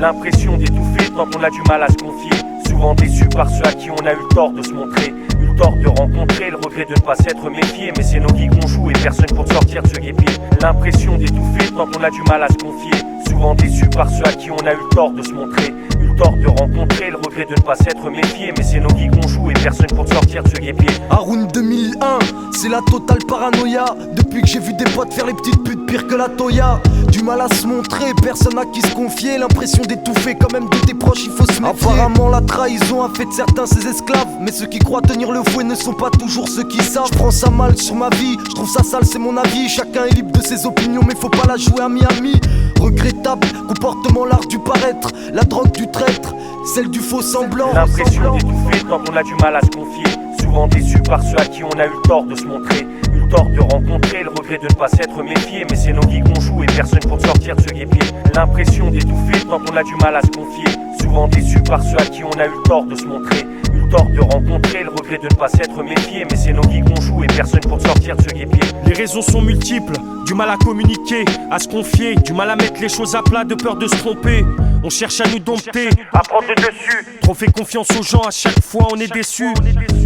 L'impression d'étouffer tant qu'on a du mal à se confier. Souvent déçu par ceux à qui on a eu le tort de se montrer. Eu le tort de rencontrer, le regret de ne pas s'être méfié. Mais c'est nos vies qu'on joue et personne pour sortir de ce guépier. L'impression d'étouffer tant qu'on a du mal à se confier. Souvent déçu par ceux à qui on a eu le tort de se montrer. Eu le tort de rencontrer, le regret de ne pas s'être méfié. Mais c'est nos vies qu'on joue et personne pour sortir de ce guépier. Haroun 2001, c'est la totale paranoïa. Depuis que j'ai vu des potes faire les petites putes pire que la Toya. Du mal à se montrer, personne à qui se confier. L'impression d'étouffer, quand même de tes proches il faut se méfier. Apparemment la trahison a fait de certains ses esclaves. Mais ceux qui croient tenir le fouet ne sont pas toujours ceux qui savent. Je prends ça mal sur ma vie, je trouve ça sale c'est mon avis. Chacun est libre de ses opinions mais faut pas la jouer à Miami. Regrettable, comportement l'art du paraître. La drogue du traître, celle du faux semblant. L'impression d'étouffer tant qu'on a du mal à se confier. Souvent déçu par ceux à qui on a eu le tort de se montrer. Eu le tort de rencontrer, le regret de ne pas s'être méfié. Mais c'est nos vies qu'on joue et personne pour sortir de ce guépier. L'impression d'étouffer tant qu'on a du mal à se confier. Souvent déçu par ceux à qui on a eu le tort de se montrer. Eu le tort de rencontrer, le regret de ne pas s'être méfié. Mais c'est nos vies qu'on joue et personne pour sortir de ce guépier. Les raisons sont multiples, du mal à communiquer, à se confier, du mal à mettre les choses à plat de peur de se tromper. On cherche à nous dompter, à prendre le dessus. Trop fait confiance aux gens, à chaque fois on est déçu.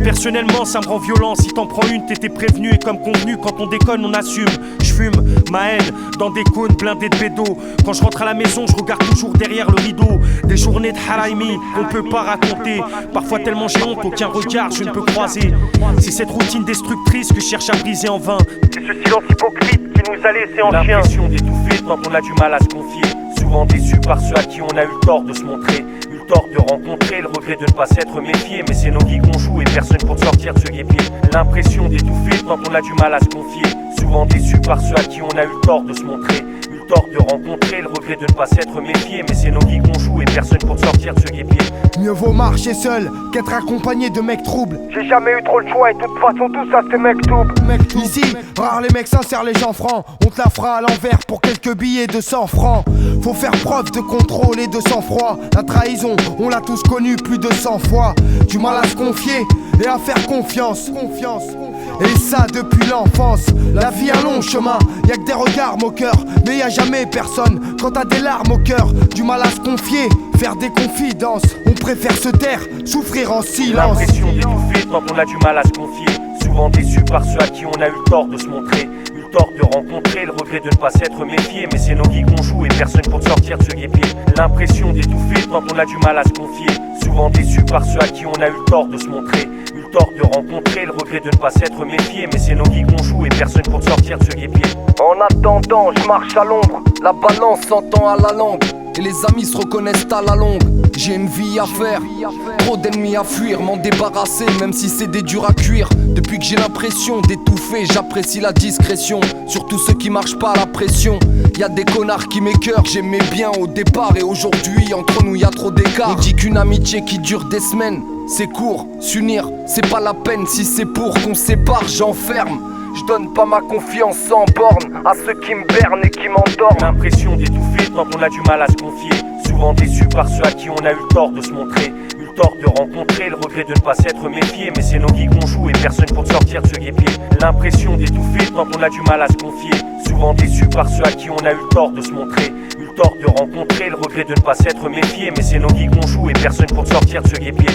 Personnellement ça me rend violent, si t'en prends une t'étais prévenu. Et comme convenu quand on déconne on assume. Je fume ma haine dans des cônes blindés de bédos. Quand je rentre à la maison je regarde toujours derrière le rideau. Des journées de haraimi qu'on peut pas raconter. Parfois tellement j'ai honte, aucun regard je ne peux croiser. C'est cette routine destructrice que je cherche à briser en vain. C'est ce silence hypocrite qui nous a laissé en chien. L'impression d'étouffer tant qu'on a du mal à se confier. Souvent déçu par ceux à qui on a eu le tort de se montrer. Eu le tort de rencontrer, le regret de ne pas s'être méfié. Mais c'est nos vies qu'on joue et personne pour sortir de ce guépier. L'impression d'étouffer tant qu'on a du mal à se confier. Souvent déçu par ceux à qui on a eu le tort de se montrer. Eu le tort de rencontrer, le regret de ne pas s'être méfié. Mais c'est nos vies qu'on joue et personne pour sortir de ce guépier. Mieux vaut marcher seul qu'être accompagné de mecs troubles. J'ai jamais eu trop le choix et de toute façon tout ça c'est mektoub. Ici, rares les mecs sincères, les gens francs. On te la fera à l'envers pour quelques billets de 100 francs. Faut faire preuve de contrôle et de sang-froid. La trahison, on l'a tous connue plus de 100 fois. Du mal à se confier et à faire confiance. Et ça depuis l'enfance. La vie un long chemin, y'a que des regards moqueurs. Mais y'a jamais personne quand t'as des larmes au cœur. Du mal à se confier, faire des confidences. On préfère se taire, souffrir en silence. L'impression d'étouffer tant qu'on a du mal à se confier. Souvent déçu par ceux à qui on a eu le tort de se montrer. Eu le tort de rencontrer, le regret de ne pas s'être méfié. Mais c'est nos vies qu'on joue et personne pour sortir de ce guépier. L'impression d'étouffer tant qu'on a du mal à se confier. Souvent déçu par ceux à qui on a eu le tort de se montrer. Eu le tort de rencontrer, le regret de ne pas s'être méfié. Mais c'est nos vies qu'on joue et personne pour sortir de ce guépier. En attendant, je marche à l'ombre. La balance s'entend à la langue. Et les amis se reconnaissent à la longue. J'ai une vie à faire, trop d'ennemis à fuir, m'en débarrasser même si c'est des durs à cuire. Depuis que j'ai l'impression d'étouffer, j'apprécie la discrétion. Surtout ceux qui marchent pas à la pression. Y'a des connards qui m'écœurent, j'aimais bien au départ. Et aujourd'hui entre nous y'a trop d'écart. On dit qu'une amitié qui dure des semaines, c'est court, s'unir c'est pas la peine. Si c'est pour qu'on se sépare, j'enferme. Je donne pas ma confiance sans borne à ceux qui me bernent et qui m'endorment. L'impression d'étouffer tant qu'on a du mal à se confier. Souvent déçu par ceux à qui on a eu le tort de se montrer. Eu le tort de rencontrer, le regret de ne pas s'être méfié. Mais c'est nos vies qu'on joue et personne pour sortir de ce guépier. L'impression d'étouffer tant qu'on a du mal à se confier. Souvent déçu par ceux à qui on a eu le tort de se montrer. Eu le tort de rencontrer, le regret de ne pas s'être méfié. Mais c'est nos vies qu'on joue et personne pour sortir de ce guépier.